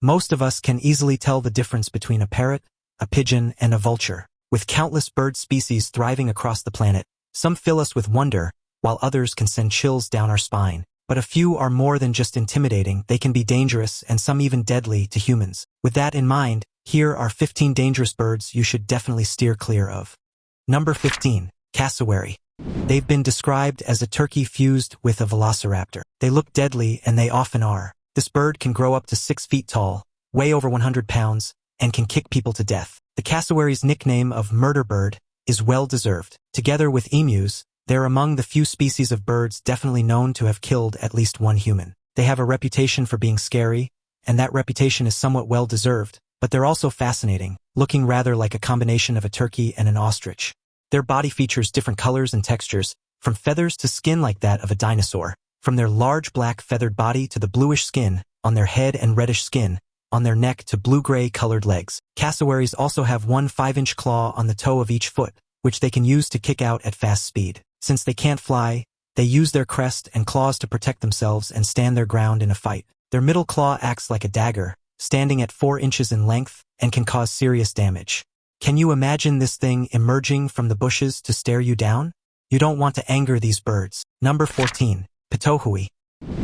Most of us can easily tell the difference between a parrot, a pigeon, and a vulture. With countless bird species thriving across the planet, some fill us with wonder, while others can send chills down our spine. But a few are more than just intimidating, they can be dangerous and some even deadly to humans. With that in mind, here are 15 dangerous birds you should definitely steer clear of. Number 15. Cassowary. They've been described as a turkey fused with a velociraptor. They look deadly, and they often are. This bird can grow up to 6 feet tall, weigh over 100 pounds, and can kick people to death. The cassowary's nickname of murder bird is well deserved. Together with emus, they're among the few species of birds definitely known to have killed at least one human. They have a reputation for being scary, and that reputation is somewhat well deserved, but they're also fascinating, looking rather like a combination of a turkey and an ostrich. Their body features different colors and textures, from feathers to skin like that of a dinosaur, from their large black feathered body to the bluish skin on their head and reddish skin on their neck to blue-gray colored legs. Cassowaries also have one 5-inch claw on the toe of each foot, which they can use to kick out at fast speed. Since they can't fly, they use their crest and claws to protect themselves and stand their ground in a fight. Their middle claw acts like a dagger, standing at 4 inches in length, and can cause serious damage. Can you imagine this thing emerging from the bushes to stare you down? You don't want to anger these birds. Number 14. Pohoui.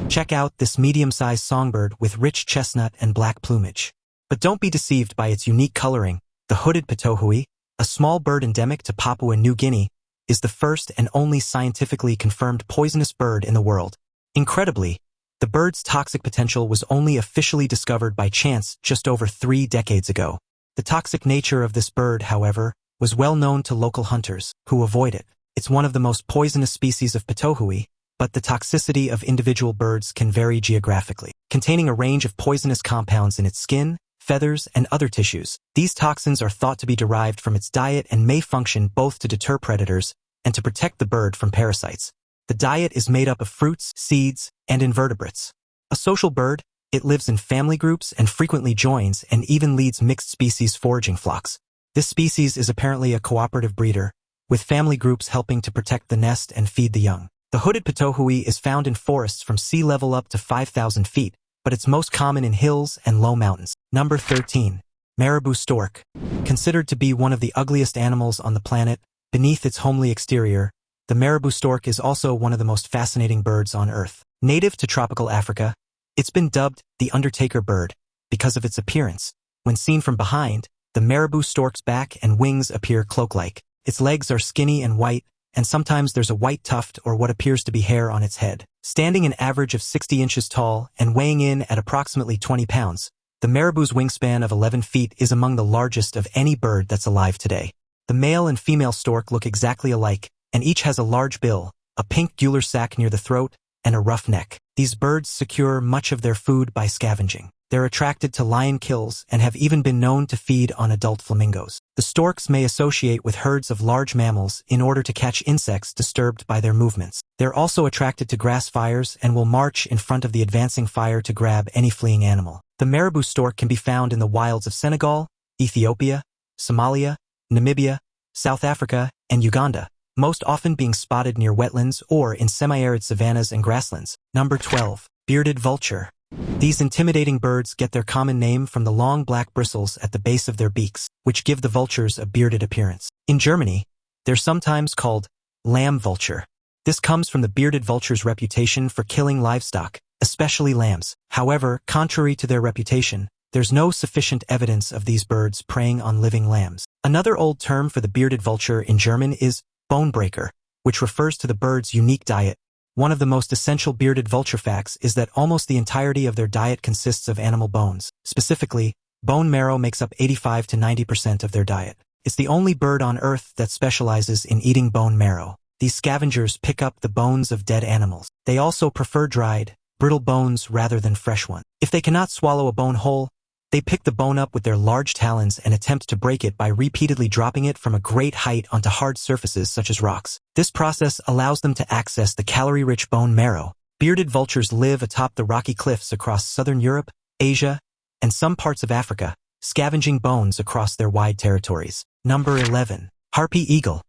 Check out this medium-sized songbird with rich chestnut and black plumage. But don't be deceived by its unique coloring. The hooded Pohoui, a small bird endemic to Papua New Guinea, is the first and only scientifically confirmed poisonous bird in the world. Incredibly, the bird's toxic potential was only officially discovered by chance just over 3 decades ago. The toxic nature of this bird, however, was well known to local hunters, who avoid it. It's one of the most poisonous species of Pohoui, but the toxicity of individual birds can vary geographically, containing a range of poisonous compounds in its skin, feathers, and other tissues. These toxins are thought to be derived from its diet and may function both to deter predators and to protect the bird from parasites. The diet is made up of fruits, seeds, and invertebrates. A social bird, it lives in family groups and frequently joins and even leads mixed-species foraging flocks. This species is apparently a cooperative breeder, with family groups helping to protect the nest and feed the young. The hooded Pohoui is found in forests from sea level up to 5,000 feet, but it's most common in hills and low mountains. Number 13. Maribou Stork. Considered to be one of the ugliest animals on the planet, beneath its homely exterior, the Maribou Stork is also one of the most fascinating birds on Earth. Native to tropical Africa, it's been dubbed the Undertaker bird because of its appearance. When seen from behind, the Maribou Stork's back and wings appear cloak-like. Its legs are skinny and white, and sometimes there's a white tuft or what appears to be hair on its head. Standing an average of 60 inches tall and weighing in at approximately 20 pounds, the maribou's wingspan of 11 feet is among the largest of any bird that's alive today. The male and female stork look exactly alike, and each has a large bill, a pink gular sac near the throat, and a rough neck. These birds secure much of their food by scavenging. They're attracted to lion kills and have even been known to feed on adult flamingos. The storks may associate with herds of large mammals in order to catch insects disturbed by their movements. They're also attracted to grass fires and will march in front of the advancing fire to grab any fleeing animal. The maribou stork can be found in the wilds of Senegal, Ethiopia, Somalia, Namibia, South Africa, and Uganda, most often being spotted near wetlands or in semi-arid savannas and grasslands. Number 12. Bearded vulture. These intimidating birds get their common name from the long black bristles at the base of their beaks, which give the vultures a bearded appearance. In Germany, they're sometimes called lamb vulture. This comes from the bearded vulture's reputation for killing livestock, especially lambs. However, contrary to their reputation, there's no sufficient evidence of these birds preying on living lambs. Another old term for the bearded vulture in German is bone breaker, which refers to the bird's unique diet. One of the most essential bearded vulture facts is that almost the entirety of their diet consists of animal bones. Specifically, bone marrow makes up 85 to 90% of their diet. It's the only bird on Earth that specializes in eating bone marrow. These scavengers pick up the bones of dead animals. They also prefer dried, brittle bones rather than fresh ones. If they cannot swallow a bone whole, they pick the bone up with their large talons and attempt to break it by repeatedly dropping it from a great height onto hard surfaces such as rocks. This process allows them to access the calorie-rich bone marrow. Bearded vultures live atop the rocky cliffs across southern Europe, Asia, and some parts of Africa, scavenging bones across their wide territories. Number 11. Harpy Eagle.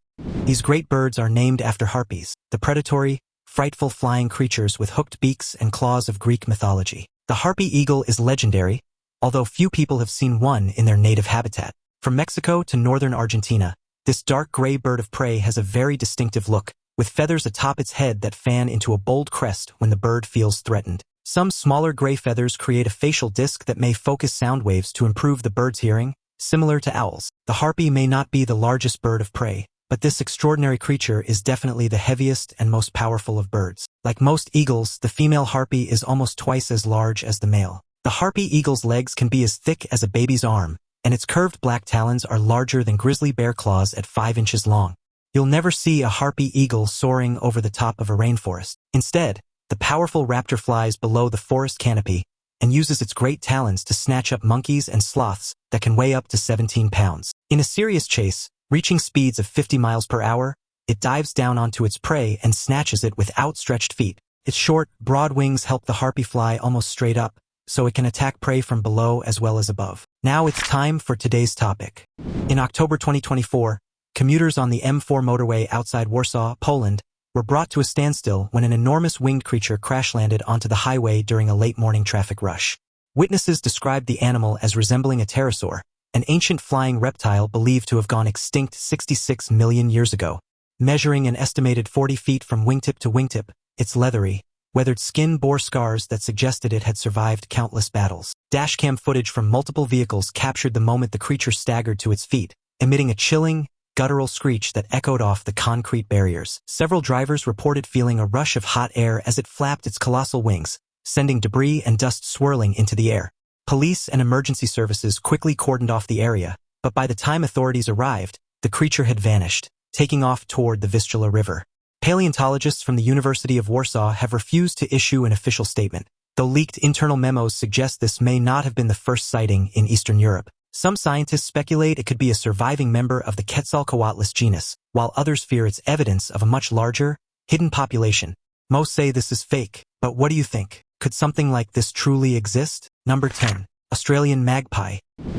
These great birds are named after harpies, the predatory, frightful flying creatures with hooked beaks and claws of Greek mythology. The harpy eagle is legendary, although few people have seen one in their native habitat. From Mexico to northern Argentina, this dark gray bird of prey has a very distinctive look, with feathers atop its head that fan into a bold crest when the bird feels threatened. Some smaller gray feathers create a facial disc that may focus sound waves to improve the bird's hearing, similar to owls. The harpy may not be the largest bird of prey, but this extraordinary creature is definitely the heaviest and most powerful of birds. Like most eagles, the female harpy is almost twice as large as the male. The harpy eagle's legs can be as thick as a baby's arm, and its curved black talons are larger than grizzly bear claws at 5 inches long. You'll never see a harpy eagle soaring over the top of a rainforest. Instead, the powerful raptor flies below the forest canopy and uses its great talons to snatch up monkeys and sloths that can weigh up to 17 pounds. In a serious chase, reaching speeds of 50 miles per hour, it dives down onto its prey and snatches it with outstretched feet. Its short, broad wings help the harpy fly almost straight up, so it can attack prey from below as well as above. Now it's time for today's topic. In October 2024, commuters on the M4 motorway outside Warsaw, Poland, were brought to a standstill when an enormous winged creature crash-landed onto the highway during a late-morning traffic rush. Witnesses described the animal as resembling a pterosaur, an ancient flying reptile believed to have gone extinct 66 million years ago. Measuring an estimated 40 feet from wingtip to wingtip, its leathery, weathered skin bore scars that suggested it had survived countless battles. Dashcam footage from multiple vehicles captured the moment the creature staggered to its feet, emitting a chilling, guttural screech that echoed off the concrete barriers. Several drivers reported feeling a rush of hot air as it flapped its colossal wings, sending debris and dust swirling into the air. Police and emergency services quickly cordoned off the area, but by the time authorities arrived, the creature had vanished, taking off toward the Vistula River. Paleontologists from the University of Warsaw have refused to issue an official statement, though leaked internal memos suggest this may not have been the first sighting in Eastern Europe. Some scientists speculate it could be a surviving member of the Quetzalcoatlus genus, while others fear it's evidence of a much larger, hidden population. Most say this is fake, but what do you think? Could something like this truly exist? Number 10. Australian magpie.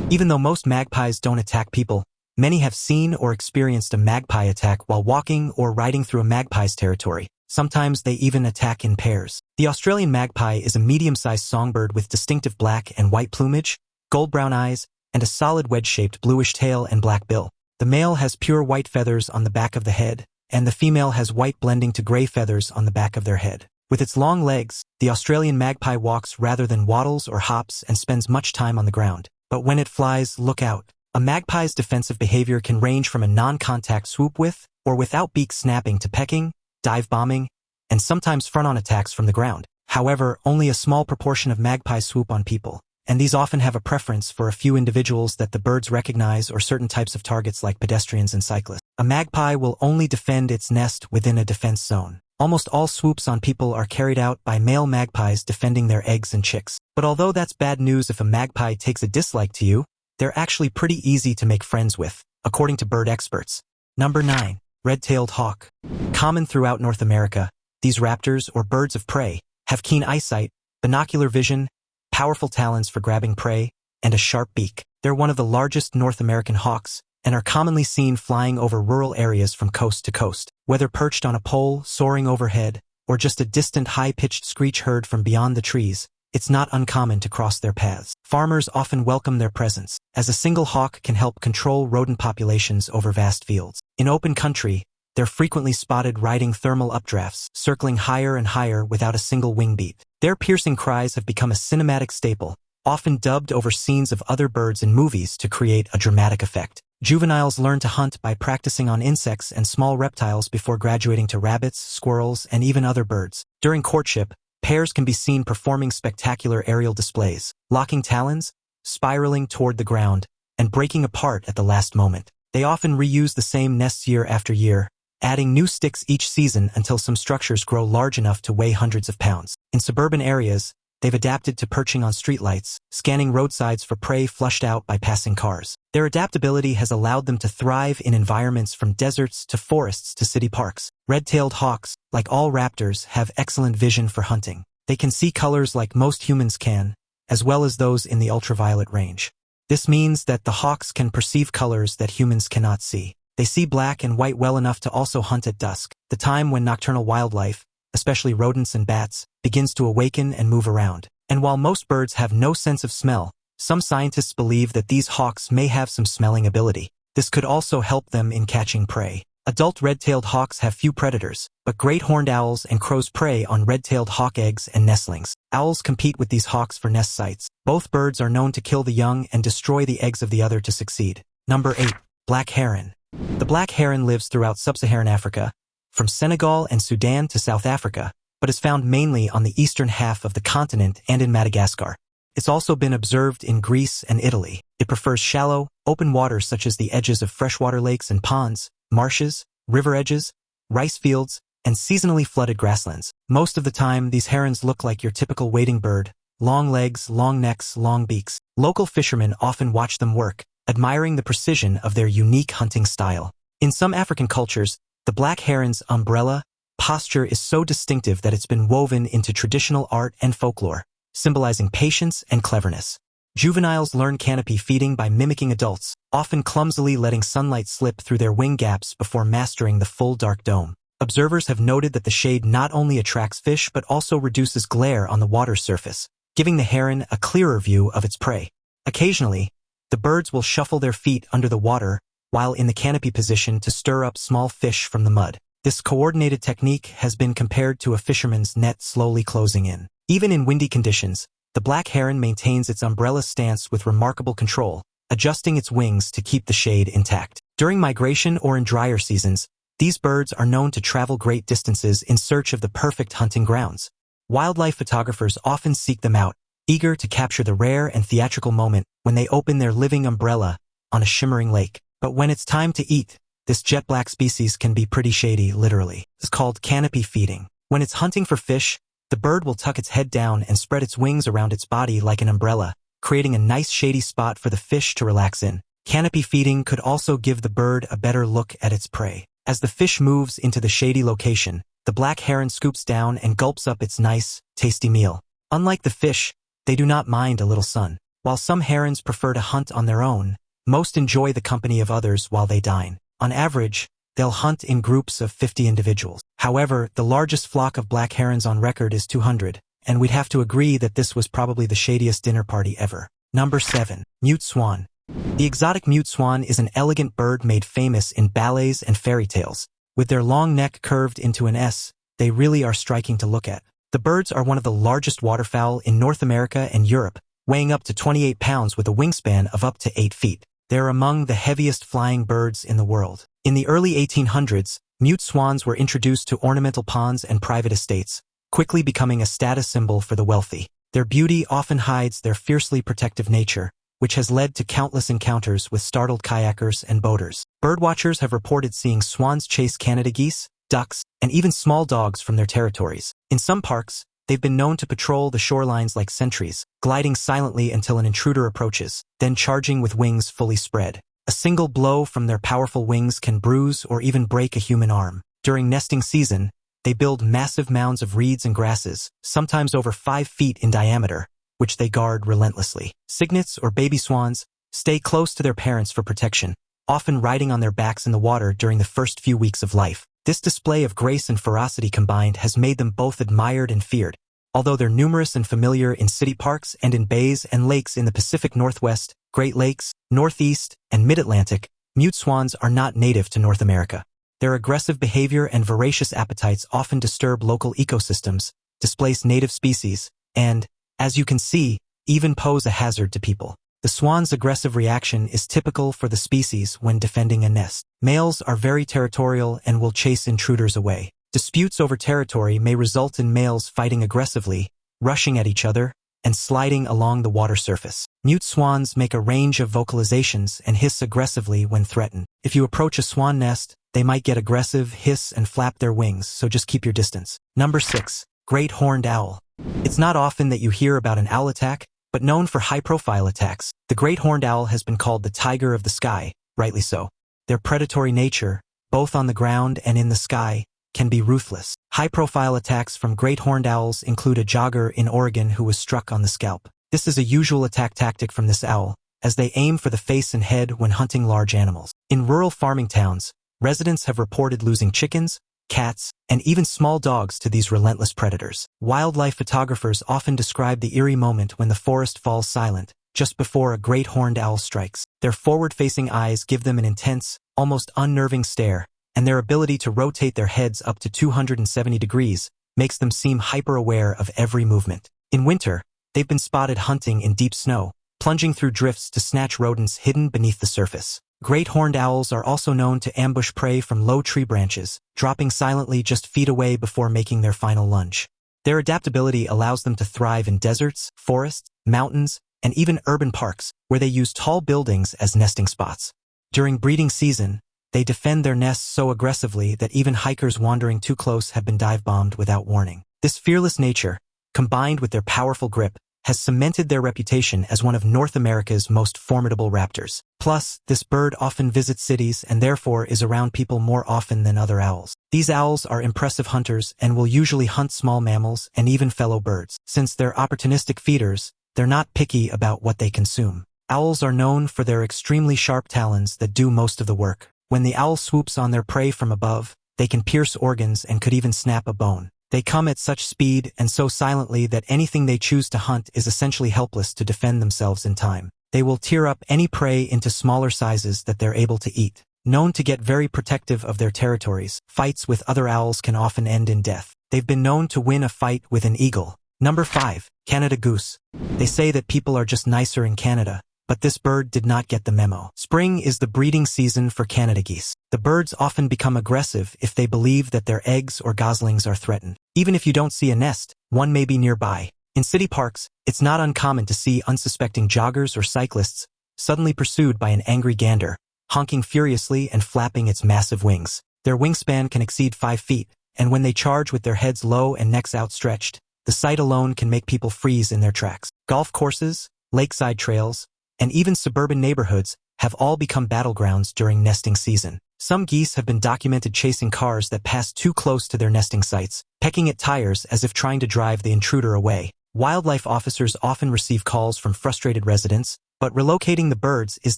Even though most magpies don't attack people, many have seen or experienced a magpie attack while walking or riding through a magpie's territory. Sometimes they even attack in pairs. The Australian magpie is a medium-sized songbird with distinctive black and white plumage, gold-brown eyes, and a solid wedge-shaped bluish tail and black bill. The male has pure white feathers on the back of the head, and the female has white blending to gray feathers on the back of their head. With its long legs, the Australian magpie walks rather than waddles or hops and spends much time on the ground. But when it flies, look out. A magpie's defensive behavior can range from a non-contact swoop with, or without beak snapping to pecking, dive bombing, and sometimes front-on attacks from the ground. However, only a small proportion of magpies swoop on people, and these often have a preference for a few individuals that the birds recognize or certain types of targets like pedestrians and cyclists. A magpie will only defend its nest within a defense zone. Almost all swoops on people are carried out by male magpies defending their eggs and chicks. But although that's bad news if a magpie takes a dislike to you, they're actually pretty easy to make friends with, according to bird experts. Number 9. Red-tailed hawk. Common throughout North America, these raptors, or birds of prey, have keen eyesight, binocular vision, powerful talons for grabbing prey, and a sharp beak. They're one of the largest North American hawks, and are commonly seen flying over rural areas from coast to coast. Whether perched on a pole, soaring overhead, or just a distant high-pitched screech heard from beyond the trees, it's not uncommon to cross their paths. Farmers often welcome their presence, as a single hawk can help control rodent populations over vast fields. In open country, they're frequently spotted riding thermal updrafts, circling higher and higher without a single wing beat. Their piercing cries have become a cinematic staple, often dubbed over scenes of other birds in movies to create a dramatic effect. Juveniles learn to hunt by practicing on insects and small reptiles before graduating to rabbits, squirrels, and even other birds. During courtship, pairs can be seen performing spectacular aerial displays, locking talons, spiraling toward the ground, and breaking apart at the last moment. They often reuse the same nests year after year, adding new sticks each season until some structures grow large enough to weigh hundreds of pounds. In suburban areas, they've adapted to perching on streetlights, scanning roadsides for prey flushed out by passing cars. Their adaptability has allowed them to thrive in environments from deserts to forests to city parks. Red-tailed hawks, like all raptors, have excellent vision for hunting. They can see colors like most humans can, as well as those in the ultraviolet range. This means that the hawks can perceive colors that humans cannot see. They see black and white well enough to also hunt at dusk, the time when nocturnal wildlife, especially rodents and bats, begins to awaken and move around. And while most birds have no sense of smell, Some scientists believe that these hawks may have some smelling ability. This could also help them in catching prey. Adult red-tailed hawks have few predators, but great horned owls and crows prey on red-tailed hawk eggs and nestlings. Owls compete with these hawks for nest sites. Both birds are known to kill the young and destroy the eggs of the other to succeed. Number 8. Black heron. The black heron lives throughout sub-Saharan Africa, from Senegal and Sudan to South Africa, but is found mainly on the eastern half of the continent and in Madagascar. It's also been observed in Greece and Italy. It prefers shallow, open waters such as the edges of freshwater lakes and ponds, marshes, river edges, rice fields, and seasonally flooded grasslands. Most of the time, these herons look like your typical wading bird: long legs, long necks, long beaks. Local fishermen often watch them work, admiring the precision of their unique hunting style. In some African cultures, the black heron's umbrella posture is so distinctive that it's been woven into traditional art and folklore, symbolizing patience and cleverness. Juveniles learn canopy feeding by mimicking adults, often clumsily letting sunlight slip through their wing gaps before mastering the full dark dome. Observers have noted that the shade not only attracts fish but also reduces glare on the water's surface, giving the heron a clearer view of its prey. Occasionally, the birds will shuffle their feet under the water while in the canopy position to stir up small fish from the mud. This coordinated technique has been compared to a fisherman's net slowly closing in. Even in windy conditions, the black heron maintains its umbrella stance with remarkable control, adjusting its wings to keep the shade intact. During migration or in drier seasons, these birds are known to travel great distances in search of the perfect hunting grounds. Wildlife photographers often seek them out, eager to capture the rare and theatrical moment when they open their living umbrella on a shimmering lake. But when it's time to eat, this jet black species can be pretty shady, literally. It's called canopy feeding. When it's hunting for fish, the bird will tuck its head down and spread its wings around its body like an umbrella, creating a nice shady spot for the fish to relax in. Canopy feeding could also give the bird a better look at its prey. As the fish moves into the shady location, the black heron scoops down and gulps up its nice, tasty meal. Unlike the fish, they do not mind a little sun. While some herons prefer to hunt on their own, most enjoy the company of others while they dine. On average, they'll hunt in groups of 50 individuals. However, the largest flock of black herons on record is 200, and we'd have to agree that this was probably the shadiest dinner party ever. Number 7. Mute swan. The exotic mute swan is an elegant bird made famous in ballets and fairy tales. With their long neck curved into an S, they really are striking to look at. The birds are one of the largest waterfowl in North America and Europe, weighing up to 28 pounds with a wingspan of up to 8 feet. They're among the heaviest flying birds in the world. In the early 1800s, mute swans were introduced to ornamental ponds and private estates, quickly becoming a status symbol for the wealthy. Their beauty often hides their fiercely protective nature, which has led to countless encounters with startled kayakers and boaters. Birdwatchers have reported seeing swans chase Canada geese, ducks, and even small dogs from their territories. In some parks, they've been known to patrol the shorelines like sentries, gliding silently until an intruder approaches, then charging with wings fully spread. A single blow from their powerful wings can bruise or even break a human arm. During nesting season, they build massive mounds of reeds and grasses, sometimes over 5 feet in diameter, which they guard relentlessly. Cygnets or baby swans stay close to their parents for protection, often riding on their backs in the water during the first few weeks of life. This display of grace and ferocity combined has made them both admired and feared. Although they're numerous and familiar in city parks and in bays and lakes in the Pacific Northwest, Great Lakes, Northeast, and Mid-Atlantic, mute swans are not native to North America. Their aggressive behavior and voracious appetites often disturb local ecosystems, displace native species, and, as you can see, even pose a hazard to people. The swan's aggressive reaction is typical for the species when defending a nest. Males are very territorial and will chase intruders away. Disputes over territory may result in males fighting aggressively, rushing at each other, and sliding along the water surface. Mute swans make a range of vocalizations and hiss aggressively when threatened. If you approach a swan nest, they might get aggressive, hiss, and flap their wings, so just keep your distance. Number 6. Great horned owl. It's not often that you hear about an owl attack, but known for high-profile attacks, the great horned owl has been called the tiger of the sky, rightly so. Their predatory nature, both on the ground and in the sky, can be ruthless. High-profile attacks from great horned owls include a jogger in Oregon who was struck on the scalp. This is a usual attack tactic from this owl, as they aim for the face and head when hunting large animals. In rural farming towns, residents have reported losing chickens, cats, and even small dogs to these relentless predators. Wildlife photographers often describe the eerie moment when the forest falls silent, just before a great horned owl strikes. Their forward-facing eyes give them an intense, almost unnerving stare, and their ability to rotate their heads up to 270 degrees makes them seem hyper-aware of every movement. In winter, they've been spotted hunting in deep snow, plunging through drifts to snatch rodents hidden beneath the surface. Great horned owls are also known to ambush prey from low tree branches, dropping silently just feet away before making their final lunge. Their adaptability allows them to thrive in deserts, forests, mountains, and even urban parks, where they use tall buildings as nesting spots. During breeding season, they defend their nests so aggressively that even hikers wandering too close have been dive-bombed without warning. This fearless nature, combined with their powerful grip, has cemented their reputation as one of North America's most formidable raptors. Plus, this bird often visits cities and therefore is around people more often than other owls. These owls are impressive hunters and will usually hunt small mammals and even fellow birds. Since they're opportunistic feeders, they're not picky about what they consume. Owls are known for their extremely sharp talons that do most of the work. When the owl swoops on their prey from above, they can pierce organs and could even snap a bone. They come at such speed and so silently that anything they choose to hunt is essentially helpless to defend themselves in time. They will tear up any prey into smaller sizes that they're able to eat. Known to get very protective of their territories, fights with other owls can often end in death. They've been known to win a fight with an eagle. Number 5. Canada Goose. They say that people are just nicer in Canada, but this bird did not get the memo. Spring is the breeding season for Canada geese. The birds often become aggressive if they believe that their eggs or goslings are threatened. Even if you don't see a nest, one may be nearby. In city parks, it's not uncommon to see unsuspecting joggers or cyclists suddenly pursued by an angry gander, honking furiously and flapping its massive wings. Their wingspan can exceed 5 feet, and when they charge with their heads low and necks outstretched, the sight alone can make people freeze in their tracks. Golf courses, lakeside trails, and even suburban neighborhoods have all become battlegrounds during nesting season. Some geese have been documented chasing cars that pass too close to their nesting sites, pecking at tires as if trying to drive the intruder away. Wildlife officers often receive calls from frustrated residents, but relocating the birds is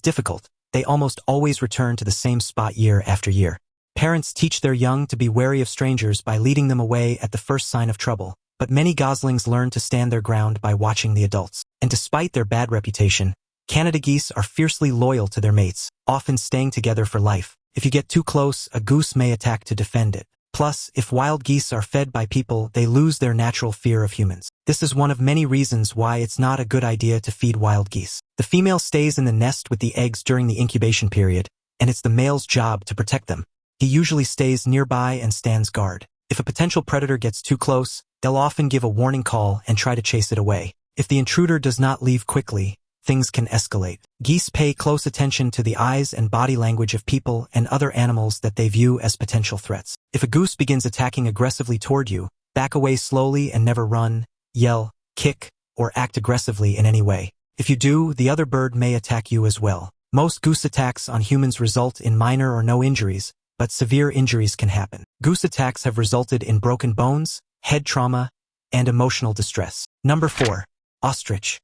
difficult. They almost always return to the same spot year after year. Parents teach their young to be wary of strangers by leading them away at the first sign of trouble, but many goslings learn to stand their ground by watching the adults. And despite their bad reputation, Canada geese are fiercely loyal to their mates, often staying together for life. If you get too close, a goose may attack to defend it. Plus, if wild geese are fed by people, they lose their natural fear of humans. This is one of many reasons why it's not a good idea to feed wild geese. The female stays in the nest with the eggs during the incubation period, and it's the male's job to protect them. He usually stays nearby and stands guard. If a potential predator gets too close, they'll often give a warning call and try to chase it away. If the intruder does not leave quickly, things can escalate. Geese pay close attention to the eyes and body language of people and other animals that they view as potential threats. If a goose begins attacking aggressively toward you, back away slowly and never run, yell, kick, or act aggressively in any way. If you do, the other bird may attack you as well. Most goose attacks on humans result in minor or no injuries, but severe injuries can happen. Goose attacks have resulted in broken bones, head trauma, and emotional distress. Number 4. Ostrich.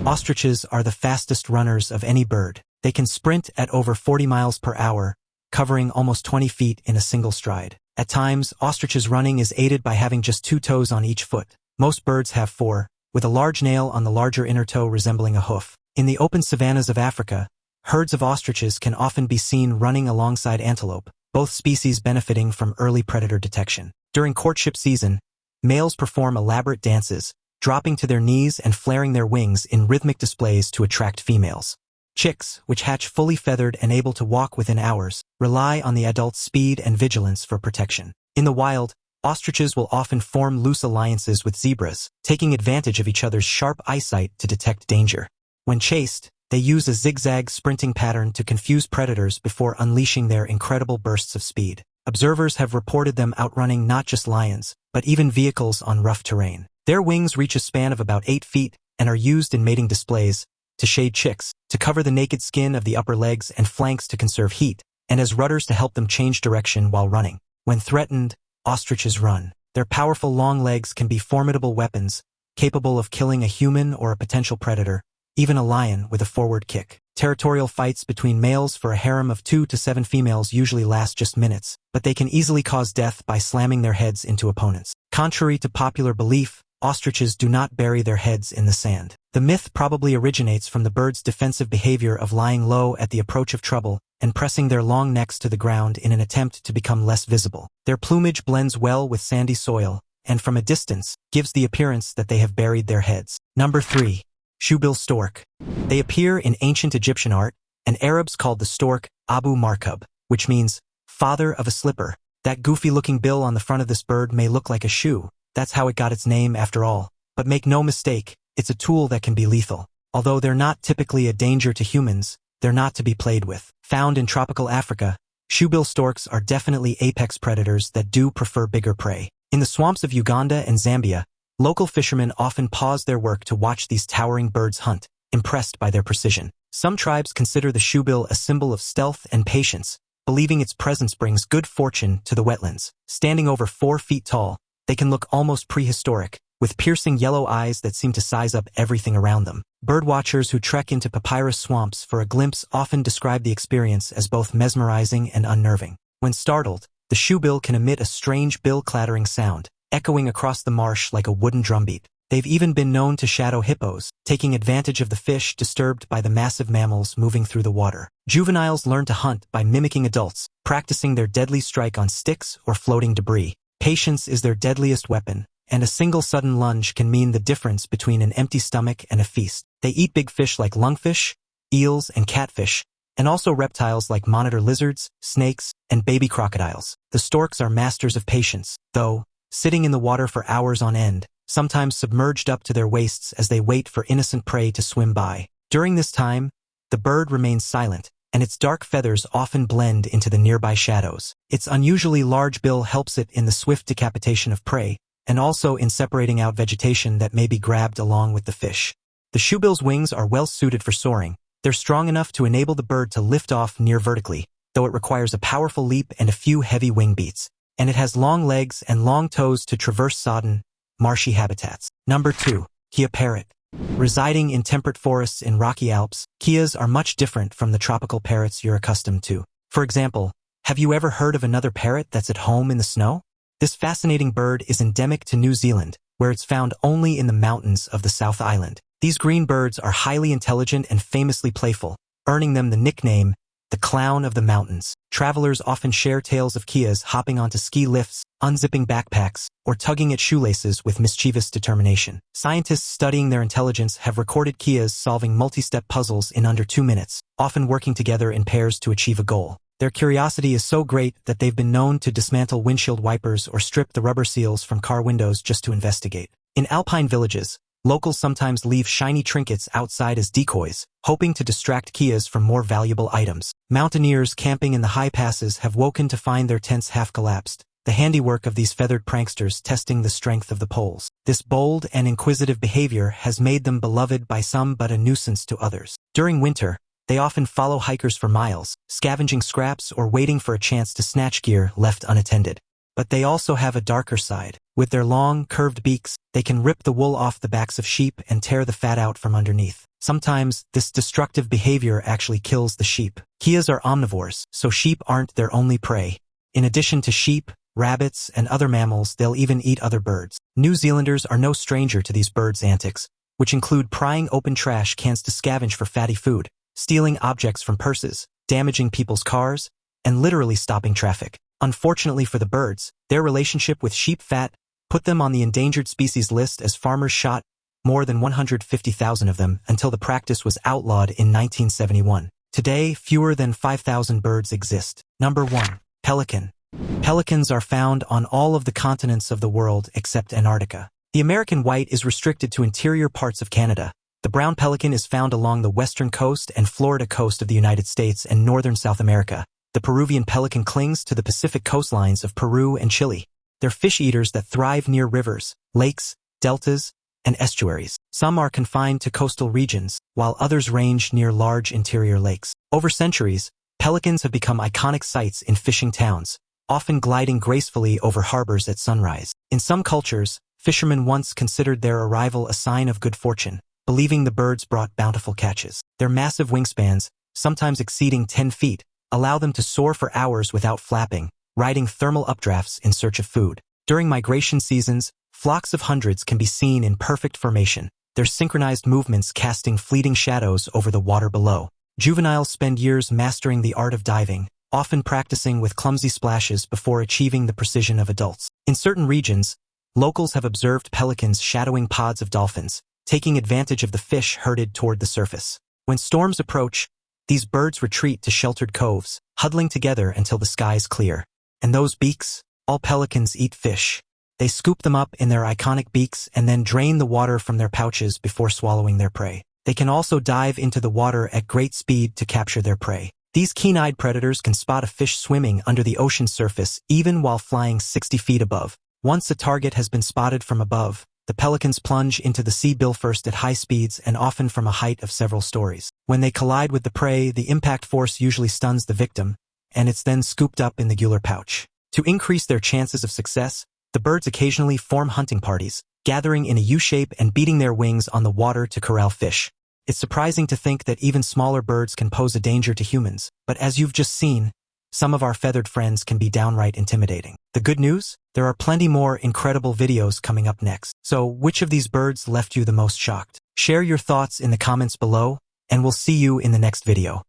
Ostriches are the fastest runners of any bird. They can sprint at over 40 miles per hour, covering almost 20 feet in a single stride. At times, ostriches' running is aided by having just 2 toes on each foot. Most birds have 4, with a large nail on the larger inner toe resembling a hoof. In the open savannas of Africa, herds of ostriches can often be seen running alongside antelope, both species benefiting from early predator detection. During courtship season, males perform elaborate dances, dropping to their knees and flaring their wings in rhythmic displays to attract females. Chicks, which hatch fully feathered and able to walk within hours, rely on the adult's speed and vigilance for protection. In the wild, ostriches will often form loose alliances with zebras, taking advantage of each other's sharp eyesight to detect danger. When chased, they use a zigzag sprinting pattern to confuse predators before unleashing their incredible bursts of speed. Observers have reported them outrunning not just lions, but even vehicles on rough terrain. Their wings reach a span of about 8 feet and are used in mating displays, to shade chicks, to cover the naked skin of the upper legs and flanks to conserve heat, and as rudders to help them change direction while running. When threatened, ostriches run. Their powerful long legs can be formidable weapons, capable of killing a human or a potential predator, even a lion with a forward kick. Territorial fights between males for a harem of 2 to 7 females usually last just minutes, but they can easily cause death by slamming their heads into opponents. Contrary to popular belief, ostriches do not bury their heads in the sand. The myth probably originates from the birds' defensive behavior of lying low at the approach of trouble and pressing their long necks to the ground in an attempt to become less visible. Their plumage blends well with sandy soil, and from a distance, gives the appearance that they have buried their heads. Number 3. Shoebill stork. They appear in ancient Egyptian art, and Arabs called the stork Abu Markab, which means father of a slipper. That goofy-looking bill on the front of this bird may look like a shoe. That's how it got its name after all. But make no mistake, it's a tool that can be lethal. Although they're not typically a danger to humans, they're not to be played with. Found in tropical Africa, shoebill storks are definitely apex predators that do prefer bigger prey. In the swamps of Uganda and Zambia, local fishermen often pause their work to watch these towering birds hunt, impressed by their precision. Some tribes consider the shoebill a symbol of stealth and patience, believing its presence brings good fortune to the wetlands. Standing over 4 feet tall, they can look almost prehistoric, with piercing yellow eyes that seem to size up everything around them. Birdwatchers who trek into papyrus swamps for a glimpse often describe the experience as both mesmerizing and unnerving. When startled, the shoebill can emit a strange bill-clattering sound, echoing across the marsh like a wooden drumbeat. They've even been known to shadow hippos, taking advantage of the fish disturbed by the massive mammals moving through the water. Juveniles learn to hunt by mimicking adults, practicing their deadly strike on sticks or floating debris. Patience is their deadliest weapon, and a single sudden lunge can mean the difference between an empty stomach and a feast. They eat big fish like lungfish, eels, and catfish, and also reptiles like monitor lizards, snakes, and baby crocodiles. The storks are masters of patience, though, sitting in the water for hours on end, sometimes submerged up to their waists as they wait for innocent prey to swim by. During this time, the bird remains silent, and its dark feathers often blend into the nearby shadows. Its unusually large bill helps it in the swift decapitation of prey, and also in separating out vegetation that may be grabbed along with the fish. The shoebill's wings are well suited for soaring. They're strong enough to enable the bird to lift off near vertically, though it requires a powerful leap and a few heavy wing beats. And it has long legs and long toes to traverse sodden, marshy habitats. Number 2. Kea parrot. Residing in temperate forests in rocky Alps, keas are much different from the tropical parrots you're accustomed to. For example, have you ever heard of another parrot that's at home in the snow? This fascinating bird is endemic to New Zealand, where it's found only in the mountains of the South Island. These green birds are highly intelligent and famously playful, earning them the nickname, the clown of the mountains. Travelers often share tales of keas hopping onto ski lifts, unzipping backpacks, or tugging at shoelaces with mischievous determination. Scientists studying their intelligence have recorded keas solving multi-step puzzles in under 2 minutes, often working together in pairs to achieve a goal. Their curiosity is so great that they've been known to dismantle windshield wipers or strip the rubber seals from car windows just to investigate. In alpine villages, locals sometimes leave shiny trinkets outside as decoys, hoping to distract keas from more valuable items. Mountaineers camping in the high passes have woken to find their tents half collapsed, the handiwork of these feathered pranksters testing the strength of the poles. This bold and inquisitive behavior has made them beloved by some but a nuisance to others. During winter, they often follow hikers for miles, scavenging scraps or waiting for a chance to snatch gear left unattended. But they also have a darker side. With their long, curved beaks, they can rip the wool off the backs of sheep and tear the fat out from underneath. Sometimes, this destructive behavior actually kills the sheep. Keas are omnivores, so sheep aren't their only prey. In addition to sheep, rabbits, and other mammals, they'll even eat other birds. New Zealanders are no stranger to these birds' antics, which include prying open trash cans to scavenge for fatty food, stealing objects from purses, damaging people's cars, and literally stopping traffic. Unfortunately for the birds, their relationship with sheep fat put them on the endangered species list as farmers shot more than 150,000 of them until the practice was outlawed in 1971. Today, fewer than 5,000 birds exist. Number 1. Pelican. Pelicans are found on all of the continents of the world except Antarctica. The American white is restricted to interior parts of Canada. The brown pelican is found along the western coast and Florida coast of the United States and northern South America. The Peruvian pelican clings to the Pacific coastlines of Peru and Chile. They're fish eaters that thrive near rivers, lakes, deltas, and estuaries. Some are confined to coastal regions, while others range near large interior lakes. Over centuries, pelicans have become iconic sights in fishing towns, often gliding gracefully over harbors at sunrise. In some cultures, fishermen once considered their arrival a sign of good fortune, believing the birds brought bountiful catches. Their massive wingspans, sometimes exceeding 10 feet, allow them to soar for hours without flapping, riding thermal updrafts in search of food. During migration seasons, flocks of hundreds can be seen in perfect formation, their synchronized movements casting fleeting shadows over the water below. Juveniles spend years mastering the art of diving, often practicing with clumsy splashes before achieving the precision of adults. In certain regions, locals have observed pelicans shadowing pods of dolphins, taking advantage of the fish herded toward the surface. When storms approach, these birds retreat to sheltered coves, huddling together until the skies clear. And those beaks? All pelicans eat fish. They scoop them up in their iconic beaks and then drain the water from their pouches before swallowing their prey. They can also dive into the water at great speed to capture their prey. These keen-eyed predators can spot a fish swimming under the ocean surface even while flying 60 feet above. Once a target has been spotted from above, the pelicans plunge into the sea bill-first at high speeds and often from a height of several stories. When they collide with the prey, the impact force usually stuns the victim, and it's then scooped up in the gular pouch. To increase their chances of success, the birds occasionally form hunting parties, gathering in a U-shape and beating their wings on the water to corral fish. It's surprising to think that even smaller birds can pose a danger to humans, but as you've just seen, some of our feathered friends can be downright intimidating. The good news? There are plenty more incredible videos coming up next. So, which of these birds left you the most shocked? Share your thoughts in the comments below, and we'll see you in the next video.